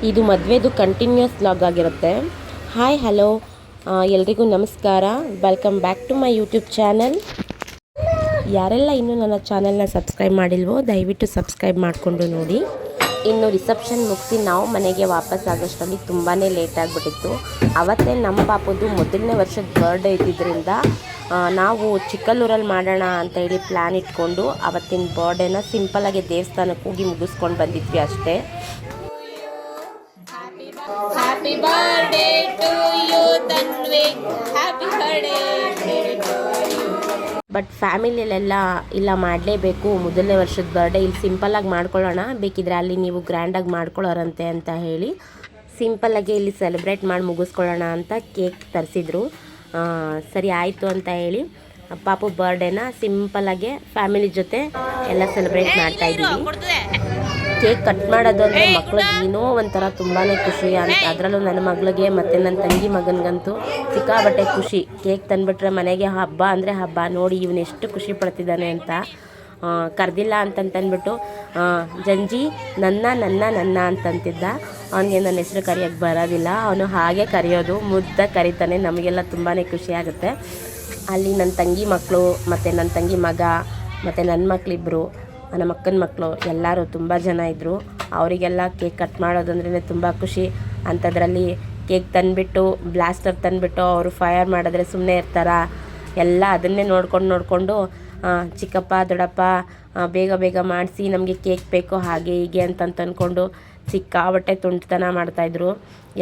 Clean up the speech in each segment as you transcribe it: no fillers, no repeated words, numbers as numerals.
ಇದು ಮದುವೆದು continuous vlog ಆಗಿರುತ್ತೆ. ಹಾಯ್ ಹಲೋ ಎಲ್ರಿಗೂ ನಮಸ್ಕಾರ. Welcome back to my YouTube channel. ಯಾರೆಲ್ಲ ಇನ್ನೂ ನನ್ನ ಚಾನಲ್ನ ಸಬ್ಸ್ಕ್ರೈಬ್ ಮಾಡಿಲ್ವೋ ದಯವಿಟ್ಟು ಸಬ್ಸ್ಕ್ರೈಬ್ ಮಾಡಿಕೊಂಡು ನೋಡಿ. ಇನ್ನು ರಿಸೆಪ್ಷನ್ ಮುಗಿಸಿ ನಾವು ಮನೆಗೆ ವಾಪಸ್ ಆಗೋಷ್ಟರಲ್ಲಿ ತುಂಬಾ ಲೇಟ್ ಆಗಿಬಿಟ್ಟಿತ್ತು. ಅವತ್ತೇ ನಮ್ಮ ಪಾಪದ್ದು ಮೊದಲನೇ ವರ್ಷದ ಬರ್ಡೇ ಇದ್ದಿದ್ದರಿಂದ ನಾವು ಚಿಕ್ಕಲ್ಲೂರಲ್ಲಿ ಮಾಡೋಣ ಅಂತ ಹೇಳಿ ಪ್ಲ್ಯಾನ್ ಇಟ್ಕೊಂಡು ಅವತ್ತಿನ ಬರ್ಡೇನ ಸಿಂಪಲ್ಲಾಗಿ ದೇವಸ್ಥಾನಕ್ಕೆ ಹೋಗಿ ಮುಗಿಸ್ಕೊಂಡು ಬಂದಿದ್ವಿ ಅಷ್ಟೇ. Happy birthday to you, Tanvi. Happy birthday to you. But ಫ್ಯಾಮಿಲಿಯಲ್ಲೆಲ್ಲ ಇಲ್ಲ ಮಾಡಲೇಬೇಕು, ಮೊದಲನೇ ವರ್ಷದ ಬರ್ಡೇ ಇಲ್ಲಿ ಸಿಂಪಲ್ಲಾಗಿ ಮಾಡ್ಕೊಳ್ಳೋಣ, ಬೇಕಿದ್ರೆ ಅಲ್ಲಿ ನೀವು ಗ್ರ್ಯಾಂಡಾಗಿ ಮಾಡ್ಕೊಳ್ಳೋರಂತೆ ಅಂತ ಹೇಳಿ ಸಿಂಪಲ್ಲಾಗಿ ಇಲ್ಲಿ ಸೆಲೆಬ್ರೇಟ್ ಮಾಡಿ ಮುಗಿಸ್ಕೊಳ್ಳೋಣ ಅಂತ ಕೇಕ್ ತರಿಸಿದ್ರು. ಸರಿ ಆಯಿತು ಅಂತ ಹೇಳಿ ಪಾಪು ಬರ್ಡೇನ ಸಿಂಪಲ್ಲಾಗೆ ಫ್ಯಾಮಿಲಿ ಜೊತೆ ಎಲ್ಲ ಸೆಲೆಬ್ರೇಟ್ ಮಾಡ್ತಾಯಿದ್ದೀವಿ. ಕೇಕ್ ಕಟ್ ಮಾಡೋದು ಅಂದರೆ ಮಕ್ಳಿಗೆ ಏನೋ ಒಂಥರ ತುಂಬಾ ಖುಷಿ ಅಂತ, ಅದರಲ್ಲೂ ನನ್ನ ಮಗಳಿಗೆ ಮತ್ತು ನನ್ನ ತಂಗಿ ಮಗನಿಗಂತೂ ಸಿಕ್ಕಾಬಟ್ಟೆ ಖುಷಿ. ಕೇಕ್ ತಂದುಬಿಟ್ರೆ ಮನೆಗೆ ಹಬ್ಬ ಅಂದರೆ ಹಬ್ಬ. ನೋಡಿ ಇವನು ಎಷ್ಟು ಖುಷಿ ಪಡ್ತಿದ್ದಾನೆ ಅಂತ. ಕರೆದಿಲ್ಲ ಅಂತಂತಂದ್ಬಿಟ್ಟು ಜಂಜಿ ನನ್ನ ನನ್ನ ನನ್ನ ಅಂತಂತಿದ್ದ. ಅವನಿಗೆ ನನ್ನ ಹೆಸರು ಕರೆಯೋಕ್ಕೆ ಬರೋದಿಲ್ಲ, ಅವನು ಹಾಗೆ ಕರೆಯೋದು, ಮುದ್ದ ಕರಿತಾನೆ. ನಮಗೆಲ್ಲ ತುಂಬಾ ಖುಷಿ ಆಗುತ್ತೆ. ಅಲ್ಲಿ ನನ್ನ ತಂಗಿ ಮಕ್ಕಳು ಮತ್ತು ನನ್ನ ತಂಗಿ ಮಗ ಮತ್ತು ನನ್ನ ಮಕ್ಕಳಿಬ್ಬರು, ನಮ್ಮ ಅಕ್ಕನ ಮಕ್ಕಳು ಎಲ್ಲರೂ ತುಂಬ ಜನ ಇದ್ದರು. ಅವರಿಗೆಲ್ಲ ಕೇಕ್ ಕಟ್ ಮಾಡೋದಂದ್ರೇ ತುಂಬ ಖುಷಿ. ಅಂಥದ್ರಲ್ಲಿ ಕೇಕ್ ತಂದುಬಿಟ್ಟು ಬ್ಲಾಸ್ಟರ್ ತಂದುಬಿಟ್ಟು ಅವರು ಫೈರ್ ಮಾಡಿದ್ರೆ ಸುಮ್ಮನೆ ಇರ್ತಾರ, ಎಲ್ಲ ಅದನ್ನೇ ನೋಡಿಕೊಂಡು ಚಿಕ್ಕಪ್ಪ ದೊಡ್ಡಪ್ಪ ಬೇಗ ಬೇಗ ಮಾಡಿಸಿ ನಮಗೆ ಕೇಕ್ ಬೇಕು ಹಾಗೆ ಹೀಗೆ ಅಂದ್ಕೊಂಡು ಸಿಕ್ಕಾಬಟ್ಟೆ ತುಂಟತನ ಮಾಡ್ತಾಯಿದ್ರು.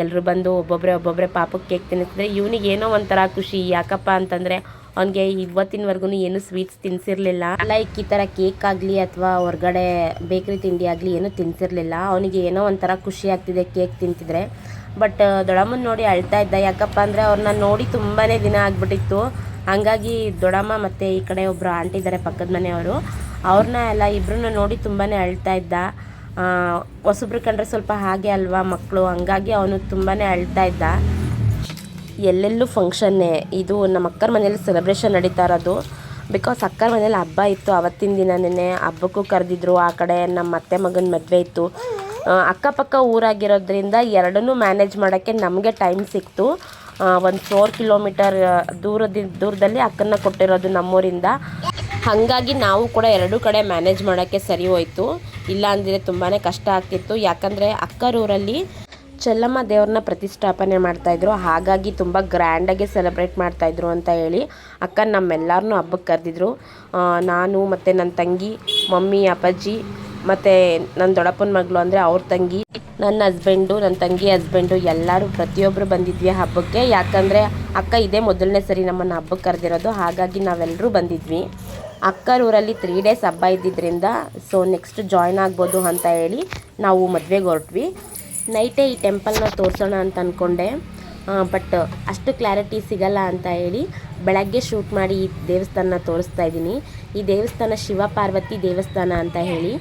ಎಲ್ಲರೂ ಬಂದು ಒಬ್ಬೊಬ್ಬರೇ ಪಾಪಕ್ಕೆ ಕೇಕ್ ತಿನ್ನಿಸಿದ್ರೆ ಇವನಿಗೆ ಏನೋ ಒಂಥರ ಖುಷಿ. ಯಾಕಪ್ಪ ಅಂತಂದರೆ ಅವನಿಗೆ ಇವತ್ತಿನವರೆಗೂ ಏನು ಸ್ವೀಟ್ಸ್ ತಿನ್ನಿಸಿರಲಿಲ್ಲ. ಲೈಕ್ ಈ ಥರ ಕೇಕ್ ಆಗಲಿ ಅಥವಾ ಹೊರಗಡೆ ಬೇಕ್ರಿ ತಿಂಡಿ ಆಗಲಿ ಏನೂ ತಿನ್ನಿಸಿರಲಿಲ್ಲ. ಅವನಿಗೆ ಏನೋ ಒಂಥರ ಖುಷಿ ಆಗ್ತಿದೆ ಕೇಕ್ ತಿಂತಿದ್ರೆ. ಬಟ್ ದೊಡ್ಡಮ್ಮನ ನೋಡಿ ಅಳ್ತಾ ಇದ್ದ. ಯಾಕಪ್ಪ ಅಂದರೆ ಅವ್ರನ್ನ ನೋಡಿ ತುಂಬಾ ದಿನ ಆಗಿಬಿಟ್ಟಿತ್ತು. ಹಾಗಾಗಿ ದೊಡ್ಡಮ್ಮ ಮತ್ತು ಈ ಕಡೆ ಒಬ್ಬರು ಆಂಟಿ ಇದ್ದಾರೆ ಪಕ್ಕದ ಮನೆಯವರು, ಅವ್ರನ್ನ ಎಲ್ಲ ಇಬ್ಬರನ್ನ ನೋಡಿ ತುಂಬಾ ಅಳ್ತಾ ಇದ್ದ. ಹೊಸಬ್ರು ಕಂಡ್ರೆ ಸ್ವಲ್ಪ ಹಾಗೆ ಅಲ್ವಾ ಮಕ್ಕಳು, ಹಂಗಾಗಿ ಅವನು ತುಂಬಾ ಅಳ್ತಾ ಇದ್ದ. ಎಲ್ಲೆಲ್ಲೂ ಫಂಕ್ಷನ್ನೇ. ಇದು ನಮ್ಮ ಅಕ್ಕರ ಮನೇಲಿ ಸೆಲೆಬ್ರೇಷನ್ ನಡೀತಾ ಇರೋದು. ಬಿಕಾಸ್ ಅಕ್ಕರ ಮನೇಲಿ ಹಬ್ಬ ಇತ್ತು, ಅವತ್ತಿನ ದಿನನೇ ಹಬ್ಬಕ್ಕೂ ಕರೆದಿದ್ರು. ಆ ಕಡೆ ನಮ್ಮ ಅತ್ತೆ ಮಗನ ಮದುವೆ ಇತ್ತು. ಅಕ್ಕಪಕ್ಕ ಊರಾಗಿರೋದ್ರಿಂದ ಎರಡನ್ನೂ ಮ್ಯಾನೇಜ್ ಮಾಡೋಕ್ಕೆ ನಮಗೆ ಟೈಮ್ ಸಿಕ್ತು. ಒಂದು 4 ಕಿಲೋಮೀಟರ್ ದೂರದಲ್ಲಿ ಅಕ್ಕನ್ನ ಕೊಟ್ಟಿರೋದು ನಮ್ಮೂರಿಂದ. ಹಾಗಾಗಿ ನಾವು ಕೂಡ ಎರಡೂ ಕಡೆ ಮ್ಯಾನೇಜ್ ಮಾಡೋಕ್ಕೆ ಸರಿ ಹೋಯಿತು. ಇಲ್ಲ ಅಂದರೆ ತುಂಬಾ ಕಷ್ಟ ಆಗ್ತಿತ್ತು. ಯಾಕಂದರೆ ಅಕ್ಕರೂರಲ್ಲಿ ಚೆಲ್ಲಮ್ಮ ದೇವ್ರನ್ನ ಪ್ರತಿಷ್ಠಾಪನೆ ಮಾಡ್ತಾಯಿದ್ರು. ಹಾಗಾಗಿ ತುಂಬ ಗ್ರ್ಯಾಂಡಾಗಿ ಸೆಲೆಬ್ರೇಟ್ ಮಾಡ್ತಾಯಿದ್ರು ಅಂತ ಹೇಳಿ ಅಕ್ಕ ನಮ್ಮೆಲ್ಲರನ್ನೂ ಹಬ್ಬಕ್ಕೆ ಕರೆದಿದ್ರು. ನಾನು ಮತ್ತು ನನ್ನ ತಂಗಿ, ಮಮ್ಮಿ, ಅಪ್ಪಾಜಿ ಮತ್ತು ನನ್ನ ದೊಡ್ಡಪ್ಪನ ಮಗಳು ಅಂದರೆ ಅವ್ರ ತಂಗಿ, ನನ್ನ ಹಸ್ಬೆಂಡು, ನನ್ನ ತಂಗಿ ಹಸ್ಬೆಂಡು ಎಲ್ಲರೂ ಪ್ರತಿಯೊಬ್ಬರು ಬಂದಿದ್ವಿ ಹಬ್ಬಕ್ಕೆ. ಯಾಕಂದರೆ ಅಕ್ಕ ಇದೇ ಮೊದಲನೇ ಸರಿ ನಮ್ಮನ್ನು ಹಬ್ಬಕ್ಕೆ ಕರೆದಿರೋದು. ಹಾಗಾಗಿ ನಾವೆಲ್ಲರೂ ಬಂದಿದ್ವಿ. ಅಕ್ಕರೂರಲ್ಲಿ 3 ಡೇಸ್ ಹಬ್ಬ ಇದ್ದಿದ್ದರಿಂದ ಸೊ ನೆಕ್ಸ್ಟ್ ಜಾಯ್ನ್ ಆಗ್ಬೋದು ಅಂತ ಹೇಳಿ ನಾವು ಮದುವೆಗೆ ಹೊರಟ್ವಿ. ನೈಟೇ ಈ ಟೆಂಪಲ್ನ ತೋರಿಸೋಣ ಅಂತ ಅಂದ್ಕೊಂಡೆ. ಬಟ್ ಅಷ್ಟು ಕ್ಲಾರಿಟಿ ಸಿಗಲ್ಲ ಅಂತ ಹೇಳಿ ಬೆಳಗ್ಗೆ ಶೂಟ್ ಮಾಡಿ ಈ ದೇವಸ್ಥಾನ ತೋರಿಸ್ತಾ ಇದ್ದೀನಿ. ಈ ದೇವಸ್ಥಾನ ಶಿವ ಪಾರ್ವತಿ ದೇವಸ್ಥಾನ ಅಂತ ಹೇಳಿ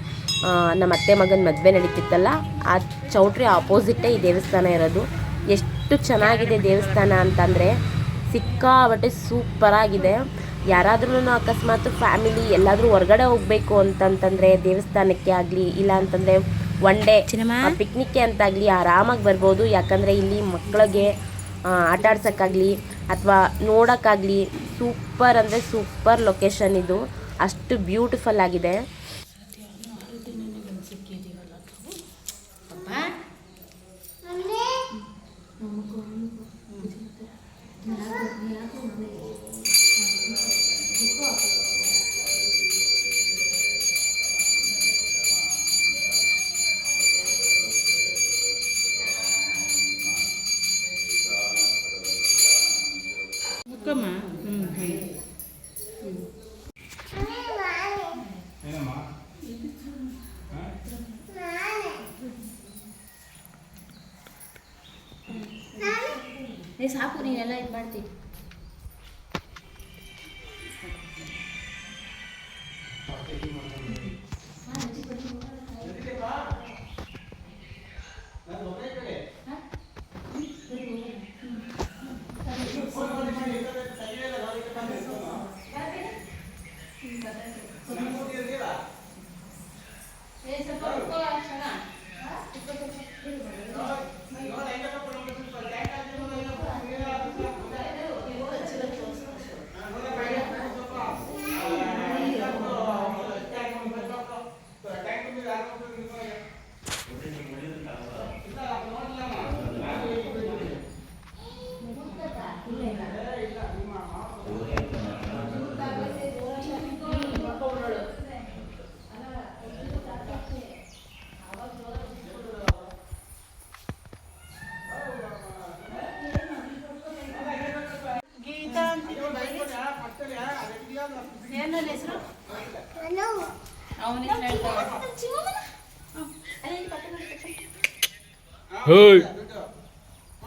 ನಮ್ಮ ಅತ್ತೆ ಮಗನ ಮದುವೆ ನಡೀತಿತ್ತಲ್ಲ ಆ ಚೌಟ್ರಿ ಆಪೋಸಿಟ್ಟೇ ಈ ದೇವಸ್ಥಾನ ಇರೋದು. ಎಷ್ಟು ಚೆನ್ನಾಗಿದೆ ದೇವಸ್ಥಾನ ಅಂತಂದರೆ ಸಿಕ್ಕಾಬಟ್ಟೆ ಸೂಪರಾಗಿದೆ. ಯಾರಾದ್ರೂ ಅಕಸ್ಮಾತ್ ಫ್ಯಾಮಿಲಿ ಎಲ್ಲಾದರೂ ಹೊರಗಡೆ ಹೋಗಬೇಕು ಅಂತಂತಂದರೆ ದೇವಸ್ಥಾನಕ್ಕೆ ಆಗಲಿ, ಇಲ್ಲ ಅಂತಂದರೆ ಒನ್ ಡೇ ಪಿಕ್ನಿಕ್ಗೆ ಅಂತಾಗಲಿ ಆರಾಮಾಗಿ ಬರ್ಬೋದು. ಯಾಕಂದರೆ ಇಲ್ಲಿ ಮಕ್ಕಳಿಗೆ ಆಟ ಆಡ್ಸೋಕ್ಕಾಗಲಿ ಅಥವಾ ನೋಡೋಕ್ಕಾಗಲಿ ಸೂಪರ್ ಅಂದರೆ ಸೂಪರ್ ಲೊಕೇಶನ್ ಇದು. ಅಷ್ಟು ಬ್ಯೂಟಿಫುಲ್ ಆಗಿದೆ. ಸಾಕು ನೀನೆಲ್ಲ ಇದು ಮಾಡ್ತೀನಿ. ಸ್ವಲ್ಪ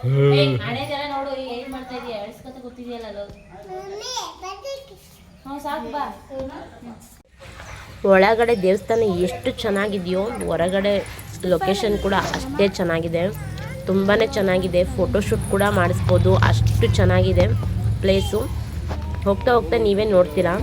ಹಣೆದೆಲ್ಲ ನೋಡು ಏನ್ ಮಾಡ್ತಾ ಇದೀಯ ಎಳ್ಸ್ಕೊತ ಗೊತ್ತಿದೆಯಲ್ಲ ಸಾಕು ಬಾ. ಒಳಗಡೆ ದೇವಸ್ಥಾನ ಎಷ್ಟು ಚೆನ್ನಾಗಿದೆಯೋ ಹೊರಗಡೆ ಲೊಕೇಶನ್ ಕೂಡ ಅಷ್ಟೇ ಚೆನ್ನಾಗಿದೆ. ತುಂಬಾ ಚೆನ್ನಾಗಿದೆ. ಫೋಟೋಶೂಟ್ ಕೂಡ ಮಾಡಿಸ್ಬೋದು, ಅಷ್ಟು ಚೆನ್ನಾಗಿದೆ ಪ್ಲೇಸು. ಹೋಗ್ತಾ ಹೋಗ್ತಾ ನೀವೇ ನೋಡ್ತೀರಾ.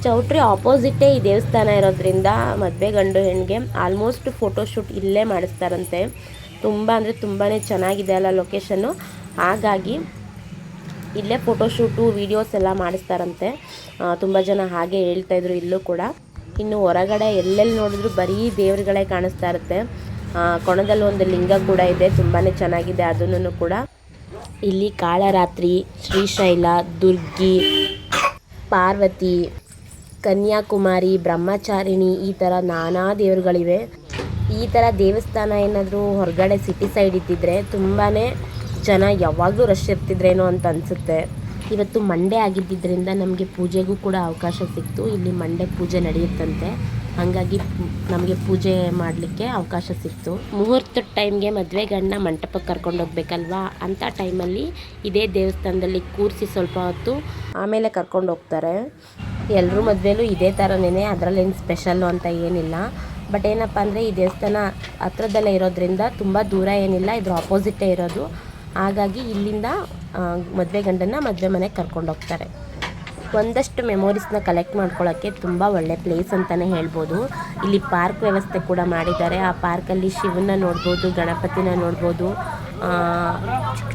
ಚೌಟ್ರಿ ಆಪೋಸಿಟ್ಟೇ ಈ ದೇವಸ್ಥಾನ ಇರೋದ್ರಿಂದ ಮದುವೆ ಗಂಡು ಹೆಣ್ಣಿಗೆ ಆಲ್ಮೋಸ್ಟ್ ಫೋಟೋಶೂಟ್ ಇಲ್ಲೇ ಮಾಡಿಸ್ತಾರಂತೆ. ತುಂಬ ಅಂದರೆ ತುಂಬಾ ಚೆನ್ನಾಗಿದೆ ಅಲ್ಲ ಲೊಕೇಶನ್ನು. ಹಾಗಾಗಿ ಇಲ್ಲೇ ಫೋಟೋಶೂಟು ವೀಡಿಯೋಸ್ ಎಲ್ಲ ಮಾಡಿಸ್ತಾರಂತೆ. ತುಂಬ ಜನ ಹಾಗೆ ಹೇಳ್ತಾಯಿದ್ರು ಇಲ್ಲೂ ಕೂಡ. ಇನ್ನು ಹೊರಗಡೆ ಎಲ್ಲೆಲ್ಲಿ ನೋಡಿದ್ರು ಬರೀ ದೇವರುಗಳೇ ಕಾಣಿಸ್ತಾ ಇರುತ್ತೆ. ಕೊಣದಲ್ಲಿ ಒಂದು ಲಿಂಗ ಕೂಡ ಇದೆ, ತುಂಬಾ ಚೆನ್ನಾಗಿದೆ ಅದನ್ನು ಕೂಡ. ಇಲ್ಲಿ ಕಾಳರಾತ್ರಿ, ಶ್ರೀಶೈಲ, ದುರ್ಗಿ, ಪಾರ್ವತಿ, ಕನ್ಯಾಕುಮಾರಿ, ಬ್ರಹ್ಮಚಾರಿಣಿ ಈ ಥರ ನಾನಾ ದೇವರುಗಳಿವೆ. ಈ ಥರ ದೇವಸ್ಥಾನ ಏನಾದರೂ ಹೊರಗಡೆ ಸಿಟಿ ಸೈಡ್ ಇದ್ದಿದ್ರೆ ತುಂಬಾ ಜನ ಯಾವಾಗಲೂ ರಶ್ ಇರ್ತಿದ್ರೇನೋ ಅಂತ ಅನಿಸುತ್ತೆ. ಇವತ್ತು ಮಂಡೇ ಆಗಿದ್ದರಿಂದ ನಮಗೆ ಪೂಜೆಗೂ ಕೂಡ ಅವಕಾಶ ಸಿಕ್ತು. ಇಲ್ಲಿ ಮಂಡೇ ಪೂಜೆ ನಡೆಯುತ್ತಂತೆ, ಹಾಗಾಗಿ ನಮಗೆ ಪೂಜೆ ಮಾಡಲಿಕ್ಕೆ ಅವಕಾಶ ಸಿಕ್ತು. ಮುಹೂರ್ತದ ಟೈಮ್ಗೆ ಮದುವೆ ಗಂಡನ್ನ ಮಂಟಪಕ್ಕೆ ಕರ್ಕೊಂಡು ಹೋಗ್ಬೇಕಲ್ವಾ, ಅಂಥ ಟೈಮಲ್ಲಿ ಇದೇ ದೇವಸ್ಥಾನದಲ್ಲಿ ಕೂರಿಸಿ ಸ್ವಲ್ಪ ಹೊತ್ತು ಆಮೇಲೆ ಕರ್ಕೊಂಡು ಹೋಗ್ತಾರೆ. ಎಲ್ಲರೂ ಮದುವೆಲೂ ಇದೇ ಥರನೇ, ಅದರಲ್ಲೇನು ಸ್ಪೆಷಲ್ಲು ಅಂತ ಏನಿಲ್ಲ. ಬಟ್ ಏನಪ್ಪ ಅಂದರೆ ಈ ದೇವಸ್ಥಾನ ಹತ್ರದಲ್ಲೇ ಇರೋದ್ರಿಂದ ತುಂಬ ದೂರ ಏನಿಲ್ಲ, ಇದ್ರ ಆಪೋಸಿಟ್ಟೇ ಇರೋದು. ಹಾಗಾಗಿ ಇಲ್ಲಿಂದ ಮದುವೆ ಗಂಡನ್ನ ಮದುವೆ ಮನೆಗೆ ಕರ್ಕೊಂಡು ಹೋಗ್ತಾರೆ. ಒಂದಷ್ಟು ಮೆಮೊರೀಸ್ನ ಕಲೆಕ್ಟ್ ಮಾಡ್ಕೊಳ್ಳೋಕ್ಕೆ ತುಂಬ ಒಳ್ಳೆ ಪ್ಲೇಸ್ ಅಂತಲೇ ಹೇಳ್ಬೋದು. ಇಲ್ಲಿ ಪಾರ್ಕ್ ವ್ಯವಸ್ಥೆ ಕೂಡ ಮಾಡಿದ್ದಾರೆ. ಆ ಪಾರ್ಕಲ್ಲಿ ಶಿವನ ನೋಡ್ಬೋದು, ಗಣಪತಿನ ನೋಡ್ಬೋದು,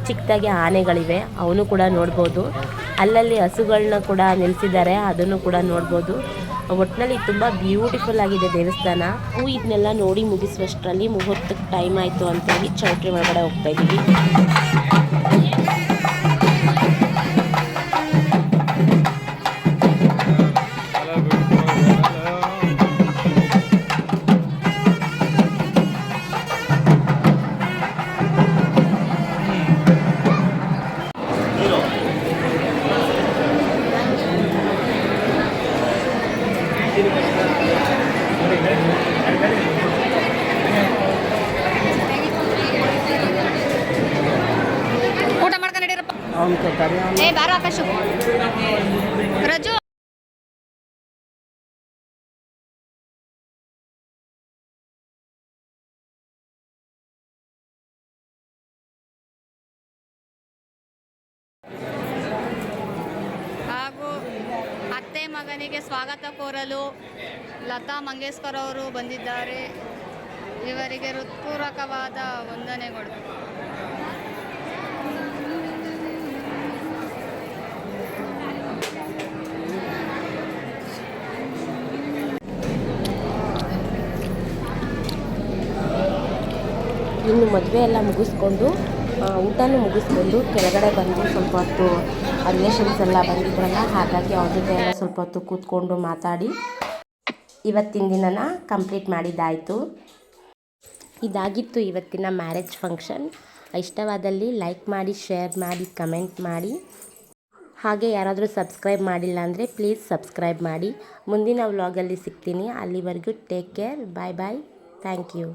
ಚಿಕ್ಕದಾಗಿ ಆನೆಗಳಿವೆ ಅವನು ಕೂಡ ನೋಡ್ಬೋದು. ಅಲ್ಲಲ್ಲಿ ಹಸುಗಳನ್ನ ಕೂಡ ನಿಲ್ಲಿಸಿದ್ದಾರೆ, ಅದನ್ನು ಕೂಡ ನೋಡ್ಬೋದು. ಒಟ್ಟಿನಲ್ಲಿ ತುಂಬ ಬ್ಯೂಟಿಫುಲ್ ಆಗಿದೆ ದೇವಸ್ಥಾನ. ಇದನ್ನೆಲ್ಲ ನೋಡಿ ಮುಗಿಸುವಷ್ಟರಲ್ಲಿ ಮುಹೂರ್ತಕ್ಕೆ ಟೈಮ್ ಆಯಿತು ಅಂತೇಳಿ ಚೌಟ್ರಿ ಒಳಗಡೆ ಹೋಗ್ತಾ ಇದ್ದೀವಿ. ಊಟ ಮಾಡ್ಕೊಂಡು ನಡೀರಪ್ಪ. ಬಾರೋ ಆಕಾಶು ರಜು. ಹಾಗೂ ಅತ್ತೆ ಮಗನಿಗೆ ಸ್ವಾಗತ ಕೋರಲು ಲತಾ ಮಂಗೇಶ್ಕರ್ ಅವರು ಬಂದಿದ್ದಾರೆ. ಇವರಿಗೆ ಹೃತ್ಪೂರ್ವಕವಾದ ವಂದನೆಗಳು. ಇನ್ನು ಮದುವೆ ಎಲ್ಲ ಮುಗಿಸ್ಕೊಂಡು ಊಟನೂ ಮುಗಿಸ್ಕೊಂಡು ಕೆಳಗಡೆ ಬಂದು ಸ್ವಲ್ಪ ಹೊತ್ತು ರಿಲೇಷನ್ಸ್ ಎಲ್ಲ ಬಂದಿದ್ರಲ್ಲ, ಹಾಗಾಗಿ ಅವ್ರ ಜೊತೆ ಎಲ್ಲ ಸ್ವಲ್ಪ ಹೊತ್ತು ಕೂತ್ಕೊಂಡು ಮಾತಾಡಿ ಇವತ್ತಿನ ದಿನನ ಕಂಪ್ಲೀಟ್ ಮಾಡಿದ್ದಾಯಿತು. ಇದಾಗಿತ್ತು ಇವತ್ತಿನ ಮ್ಯಾರೇಜ್ ಫಂಕ್ಷನ್. ಇಷ್ಟವಾದಲ್ಲಿ ಲೈಕ್ ಮಾಡಿ, ಶೇರ್ ಮಾಡಿ, ಕಮೆಂಟ್ ಮಾಡಿ. ಹಾಗೆ ಯಾರಾದರೂ ಸಬ್ಸ್ಕ್ರೈಬ್ ಮಾಡಿಲ್ಲ ಅಂದರೆ ಪ್ಲೀಸ್ ಸಬ್ಸ್ಕ್ರೈಬ್ ಮಾಡಿ. ಮುಂದಿನ ವ್ಲಾಗಲ್ಲಿ ಸಿಗ್ತೀನಿ. ಅಲ್ಲಿವರೆಗೂ take care. Bye bye. Thank you.